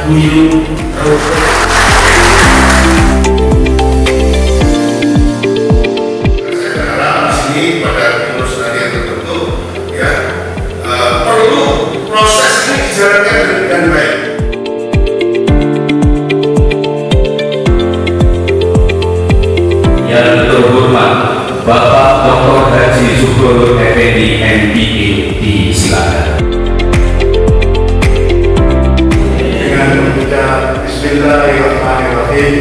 Guyu pada urusan yang tertentu ya perlu proses ini dijalankan dengan baik. Yang terhormat Bapak Dr. Haji Sugoro Effendi MBA, disilakan. Dengan mengucap Bismillahirrahmanirrahim,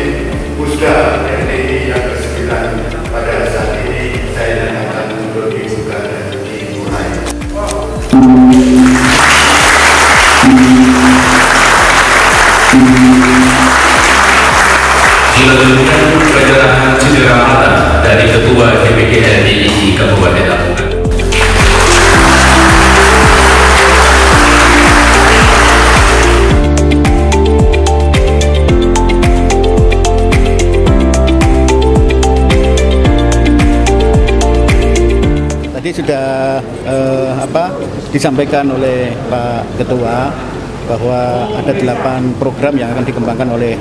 Pusda RDI yang ke-9 pada saat ini saya akan untuk dibuka dan dimulai. Selanjutnya penyerahan cedera mata dari Ketua DPD RDI Kabupaten Lamongan. Tadi sudah disampaikan oleh Pak Ketua bahwa ada 8 program yang akan dikembangkan oleh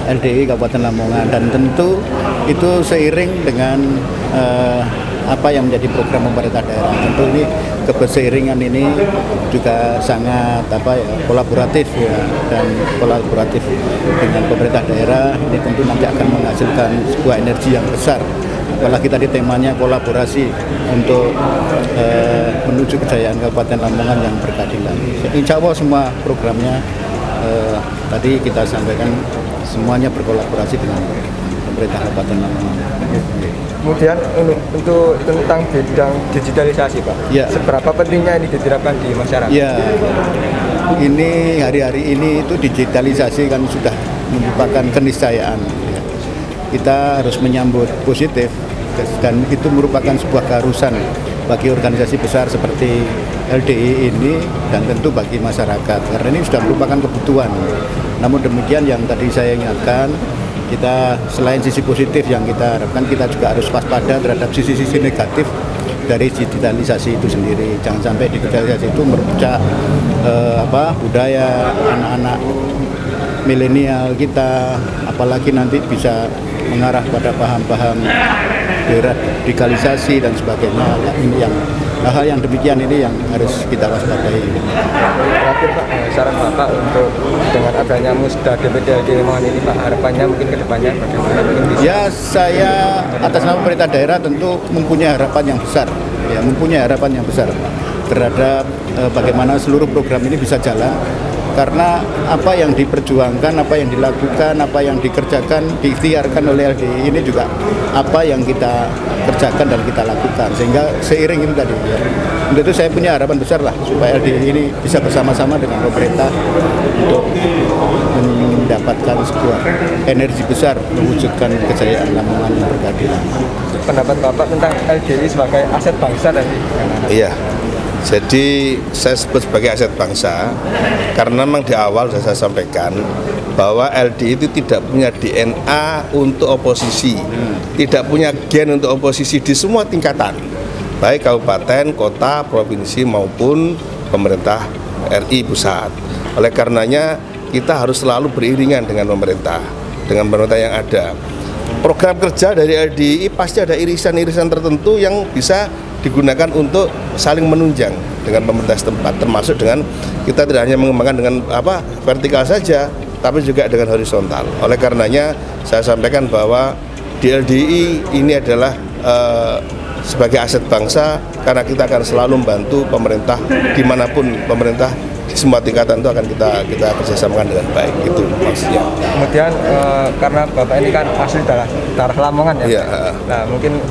LDI Kabupaten Lamongan, dan tentu itu seiring dengan apa yang menjadi program pemerintah daerah. Tentu ini keberseiringan ini juga sangat kolaboratif ya, dan kolaboratif dengan pemerintah daerah ini tentu nanti akan menghasilkan sebuah energi yang besar. Apalagi tadi temanya kolaborasi untuk menuju kejayaan Kabupaten Lamongan yang berkeadilan. Insya Allah semua programnya tadi kita sampaikan semuanya berkolaborasi dengan pemerintah Kabupaten Lamongan. Kemudian untuk tentang bidang digitalisasi, Pak, ya, seberapa pentingnya ini diterapkan di masyarakat? Ya, ini hari-hari ini itu digitalisasi kan sudah merupakan keniscayaan. Ya. Kita harus menyambut positif, dan itu merupakan sebuah keharusan bagi organisasi besar seperti LDI ini, dan tentu bagi masyarakat, karena ini sudah merupakan kebutuhan. Namun demikian, yang tadi saya ingatkan, kita selain sisi positif yang kita harapkan, kita juga harus waspada terhadap sisi-sisi negatif dari digitalisasi itu sendiri. Jangan sampai digitalisasi itu merusak budaya anak-anak milenial kita, apalagi nanti bisa mengarah pada paham-paham deradikalisasi dan sebagainya. Ini yang hal yang demikian ini yang harus kita waspadai. Terakhir, Pak, saran Bapak untuk dengan adanya Musda DPD Lamongan ini, Pak, harapannya mungkin ke depannya bagaimana? Ya, saya atas nama pemerintah daerah tentu mempunyai harapan yang besar, ya, mempunyai harapan yang besar terhadap bagaimana seluruh program ini bisa jalan. Karena apa yang diperjuangkan, apa yang dilakukan, apa yang dikerjakan, diikhtiarkan oleh LDI ini juga apa yang kita kerjakan dan kita lakukan. Sehingga seiring itu tadi, ya. Untuk itu saya punya harapan besar lah supaya LDI ini bisa bersama-sama dengan pemerintah untuk mendapatkan sebuah energi besar mewujudkan kejayaan Lamongan yang berkeadilan. Pendapat Bapak tentang LDI sebagai aset bangsa tadi? Iya. Jadi saya sebut sebagai aset bangsa karena memang di awal sudah saya sampaikan bahwa LDI itu tidak punya DNA untuk oposisi, tidak punya gen untuk oposisi di semua tingkatan, baik kabupaten, kota, provinsi maupun pemerintah RI pusat. Oleh karenanya kita harus selalu beriringan dengan pemerintah yang ada. Program kerja dari LDI pasti ada irisan-irisan tertentu yang bisa digunakan untuk saling menunjang dengan pemerintah setempat, termasuk dengan kita tidak hanya mengembangkan dengan vertikal saja, tapi juga dengan horizontal. Oleh karenanya saya sampaikan bahwa di LDI ini adalah sebagai aset bangsa, karena kita akan selalu membantu pemerintah dimanapun pemerintah di semua tingkatan itu akan kita kerjasamakan dengan baik, itu maksudnya. Kemudian karena Bapak ini kan asli darah Lamongan ya, nah mungkin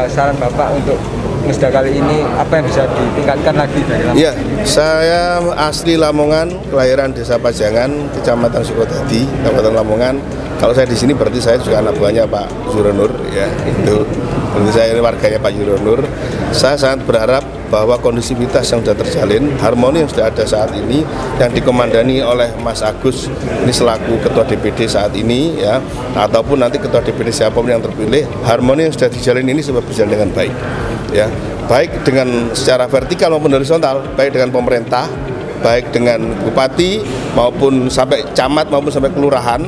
saran Bapak untuk Musda kali ini apa yang bisa ditingkatkan lagi dari Lamongan? Iya, saya asli Lamongan, kelahiran Desa Pajangan, Kecamatan Sukotadi, Kabupaten Lamongan. Kalau saya di sini berarti saya juga anak buahnya Pak Yuronur, ya itu. Berarti saya ini warganya Pak Yuronur. Saya sangat berharap bahwa kondusivitas yang sudah terjalin, harmoni yang sudah ada saat ini, yang dikomandani oleh Mas Agus ini selaku Ketua DPD saat ini, ya, ataupun nanti Ketua DPD siapapun yang terpilih, harmoni yang sudah dijalin ini sebab berjalan dengan baik, ya, baik dengan secara vertikal maupun horizontal, baik dengan pemerintah baik dengan bupati maupun sampai camat maupun sampai kelurahan.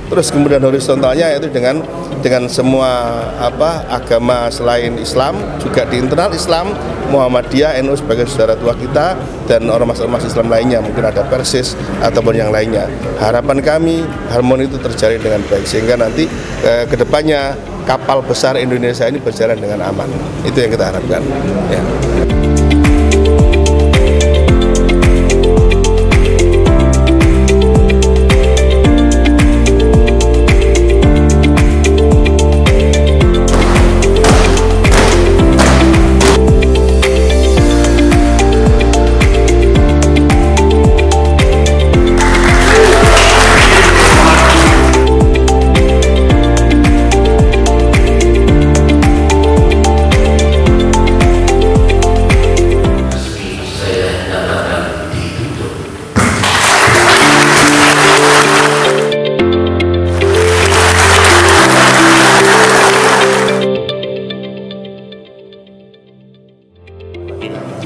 Terus kemudian horizontalnya yaitu dengan semua agama selain Islam, juga di internal Islam, Muhammadiyah, NU sebagai saudara tua kita, dan ormas-ormas Islam lainnya, mungkin ada Persis ataupun yang lainnya. Harapan kami harmoni itu terjalin dengan baik sehingga nanti kedepannya kapal besar Indonesia ini berjalan dengan aman. Itu yang kita harapkan. Ya.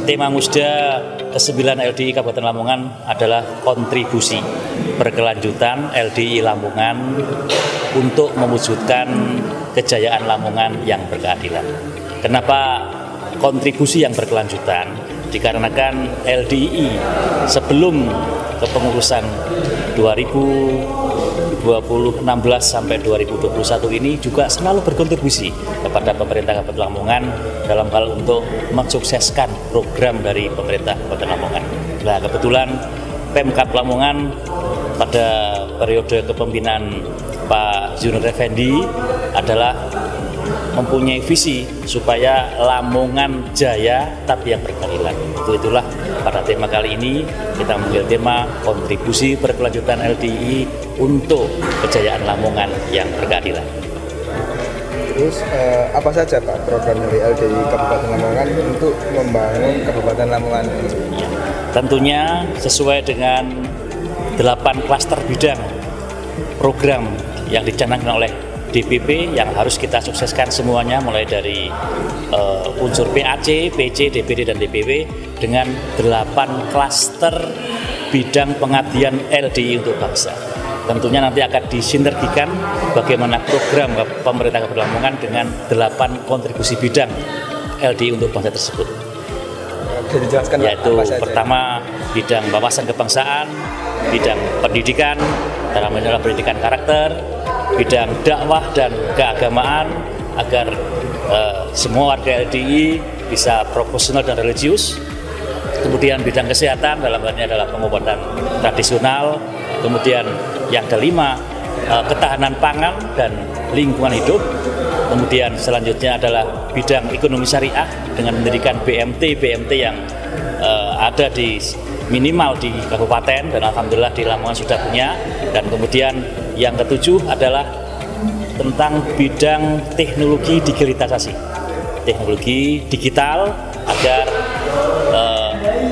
Tema Musda ke-9 LDI Kabupaten Lamongan adalah kontribusi berkelanjutan LDI Lamongan untuk mewujudkan kejayaan Lamongan yang berkeadilan. Kenapa kontribusi yang berkelanjutan? Dikarenakan LDI sebelum kepengurusan 2016 sampai 2021 ini juga selalu berkontribusi kepada pemerintah Kabupaten Lamongan dalam hal untuk mensukseskan program dari pemerintah Kabupaten Lamongan. Nah, kebetulan Pemkab Lamongan pada periode kepemimpinan Pak Zunur Effendi adalah mempunyai visi supaya Lamongan jaya tapi yang berkeadilan. Itulah pada tema kali ini kita mengambil tema kontribusi berkelanjutan LDI untuk kejayaan Lamongan yang berkeadilan. Terus apa saja Pak program dari LDI Kabupaten Lamongan untuk membangun Kabupaten Lamongan ini? Ya, tentunya sesuai dengan 8 klaster bidang program yang dicanangkan oleh DPP yang harus kita sukseskan semuanya, mulai dari unsur PAC, PC, DPD, dan DPW dengan 8 klaster bidang pengabdian LDI untuk bangsa. Tentunya nanti akan disinergikan bagaimana program pemerintah Kabupaten Lamongan dengan 8 kontribusi bidang LDI untuk bangsa tersebut. Yaitu pertama bidang wawasan kebangsaan, bidang pendidikan, dalam adalah pendidikan karakter, bidang dakwah dan keagamaan agar semua warga LDI bisa profesional dan religius. Kemudian bidang kesehatan, dalam hal ini adalah pengobatan tradisional. Kemudian yang kelima ketahanan pangan dan lingkungan hidup. Kemudian selanjutnya adalah bidang ekonomi syariah dengan mendirikan BMT yang ada di minimal di kabupaten, dan alhamdulillah di Lamongan sudah punya. Dan kemudian yang ketujuh adalah tentang bidang teknologi digitalisasi, teknologi digital agar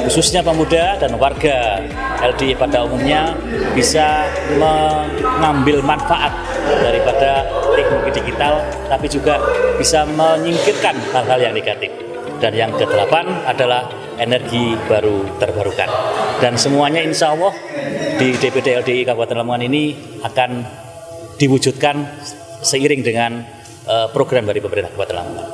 khususnya pemuda dan warga LDI pada umumnya bisa mengambil manfaat daripada teknologi digital, tapi juga bisa menyingkirkan hal-hal yang negatif. Dan yang ke-8 adalah energi baru terbarukan. Dan semuanya insya Allah di DPD LDI Kabupaten Lamongan ini akan diwujudkan seiring dengan program dari pemerintah Kabupaten Lamongan.